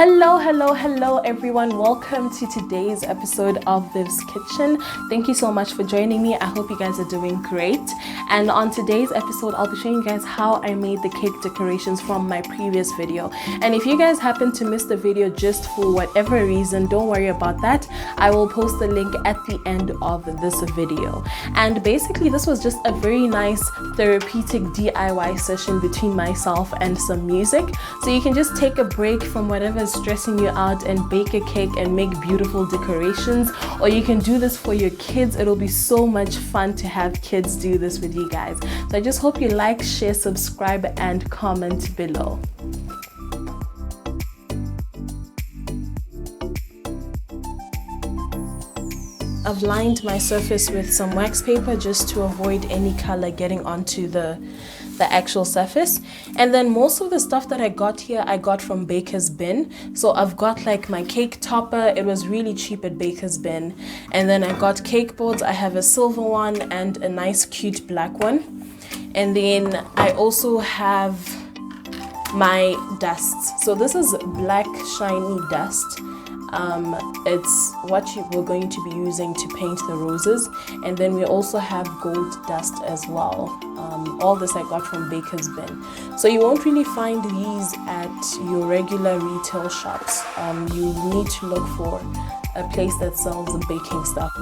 Hello everyone. Welcome to today's episode of Viv's Kitchen. Thank you so much for joining me. I hope you guys are doing great. And on today's episode, I'll be showing you guys how I made the cake decorations from my previous video. And if you guys happen to miss the video just for whatever reason, don't worry about that. I will post the link at the end of this video. And basically, this was just a very nice therapeutic DIY session between myself and some music. So you can just take a break from whatever is stressing you out and bake a cake and make beautiful decorations, or you can do this for your kids. It'll be so much fun to have kids do this with you guys. So I just hope you like, share, subscribe, and comment below. I've lined my surface with some wax paper just to avoid any color getting onto the actual surface. And then most of the stuff that I got here, I got from Baker's Bin. So I've got like my cake topper. It was really cheap at Baker's Bin. And then I got cake boards. I have a silver one and a nice cute black one. And then I also have my dusts. So this is black shiny dust. It's what we're going to be using to paint the roses, and then we also have gold dust as well. All this I got from Baker's Bin. So you won't really find these at your regular retail shops. You need to look for a place that sells the baking stuff.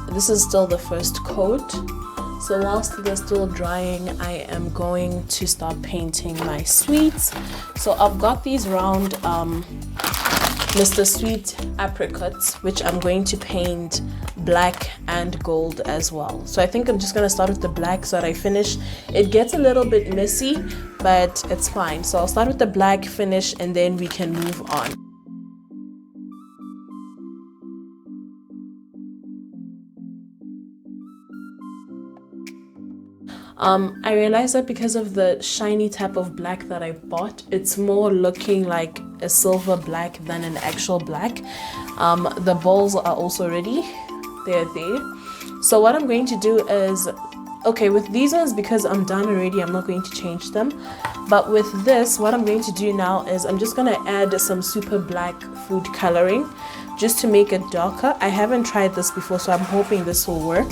This is still the first coat. So whilst they're still drying, I am going to start painting my sweets. So I've got these round Mr. Sweet apricots, which I'm going to paint black and gold as well. So I think I'm just going to start with the black so that I finish. It gets a little bit messy, but it's fine. So I'll start with the black, finish, and then we can move on. I realized that because of the shiny type of black that I bought, it's more looking like a silver black than an actual black. The balls are also ready. They're there. So what I'm going to do is, okay, with these ones, because I'm done already, I'm not going to change them. But with this, what I'm going to do now is I'm just going to add some super black food coloring just to make it darker. I haven't tried this before, so I'm hoping this will work.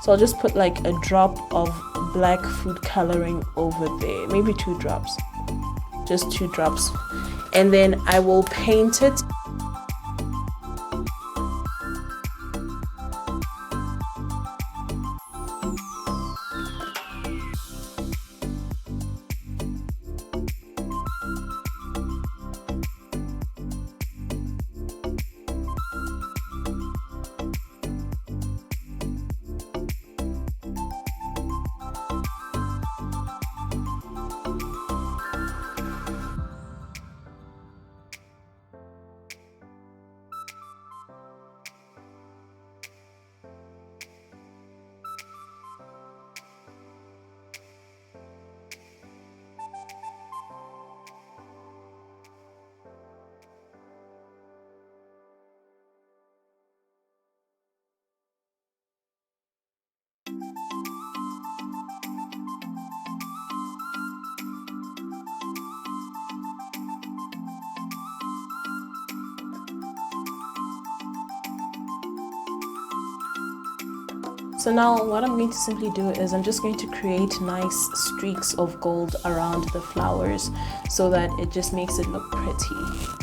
So I'll just put like a drop of black food coloring over there, maybe 2 drops, just 2 drops, and then I will paint it. So now what I'm going to simply do is I'm just going to create nice streaks of gold around the flowers so that it just makes it look pretty.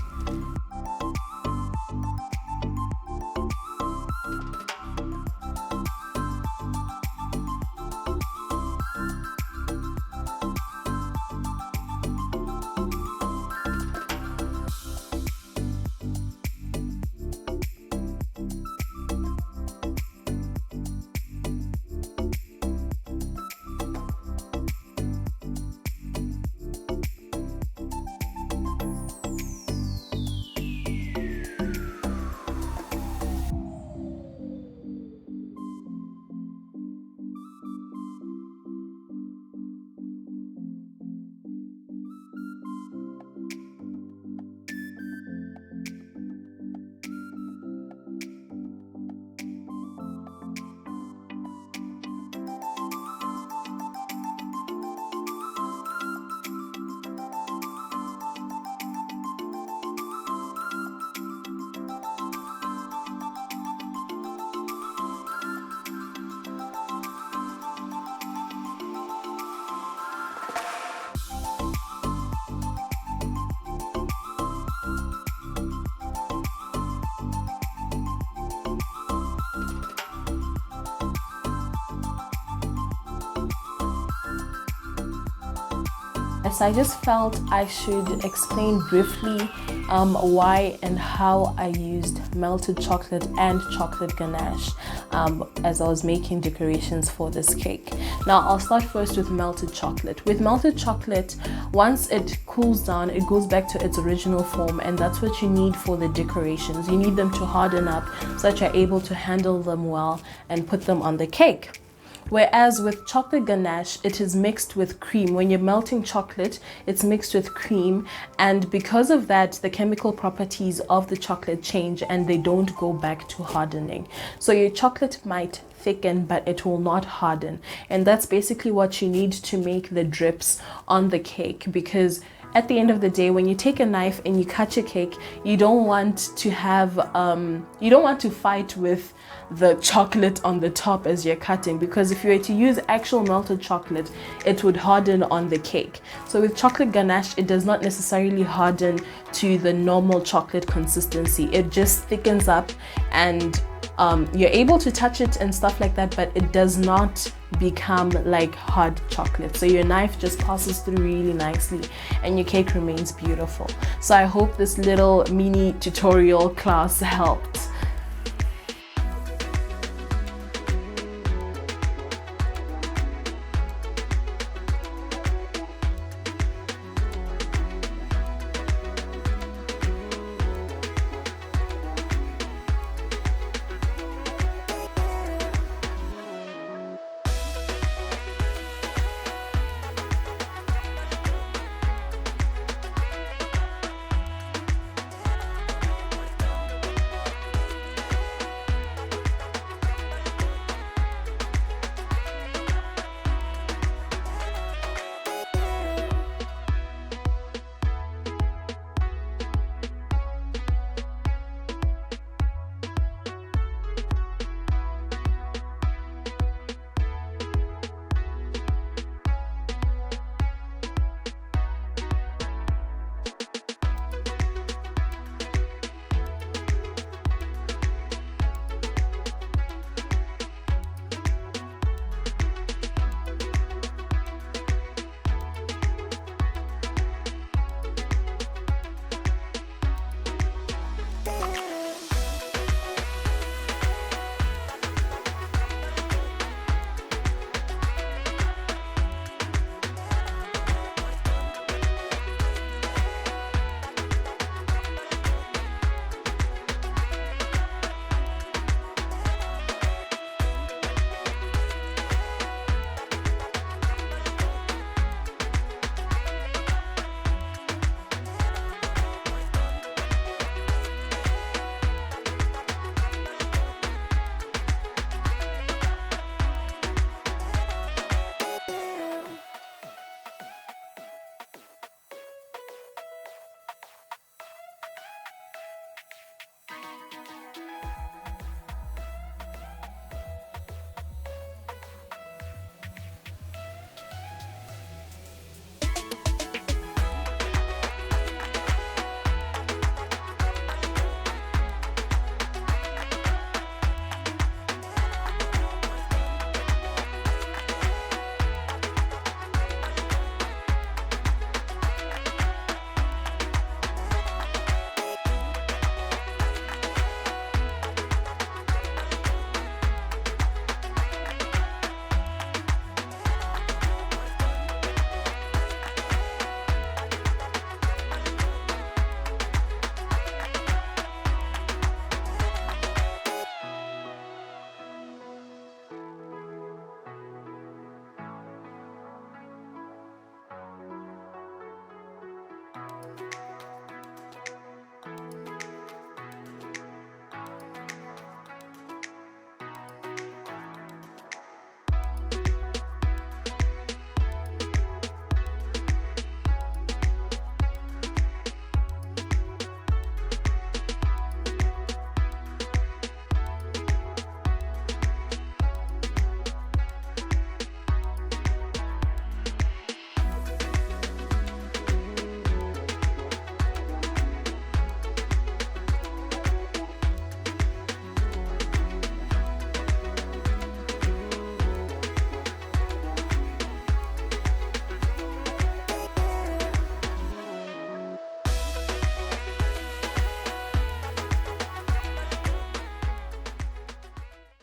So I just felt I should explain briefly why and how I used melted chocolate and chocolate ganache as I was making decorations for this cake. Now I'll start first with melted chocolate. With melted chocolate, once it cools down, it goes back to its original form, and that's what you need for the decorations. You need them to harden up so that you're able to handle them well and put them on the cake. Whereas with chocolate ganache, it is mixed with cream. When you're melting chocolate, it's mixed with cream, and because of that, the chemical properties of the chocolate change and they don't go back to hardening. So your chocolate might thicken, but it will not harden. And that's basically what you need to make the drips on the cake, because at the end of the day, when you take a knife and you cut your cake, you don't want to have, you don't want to fight with the chocolate on the top as you're cutting, because if you were to use actual melted chocolate, it would harden on the cake. So with chocolate ganache, it does not necessarily harden to the normal chocolate consistency. It just thickens up, and you're able to touch it and stuff like that, but it does not become like hard chocolate. So your knife just passes through really nicely and your cake remains beautiful. So I hope this little mini tutorial class helped.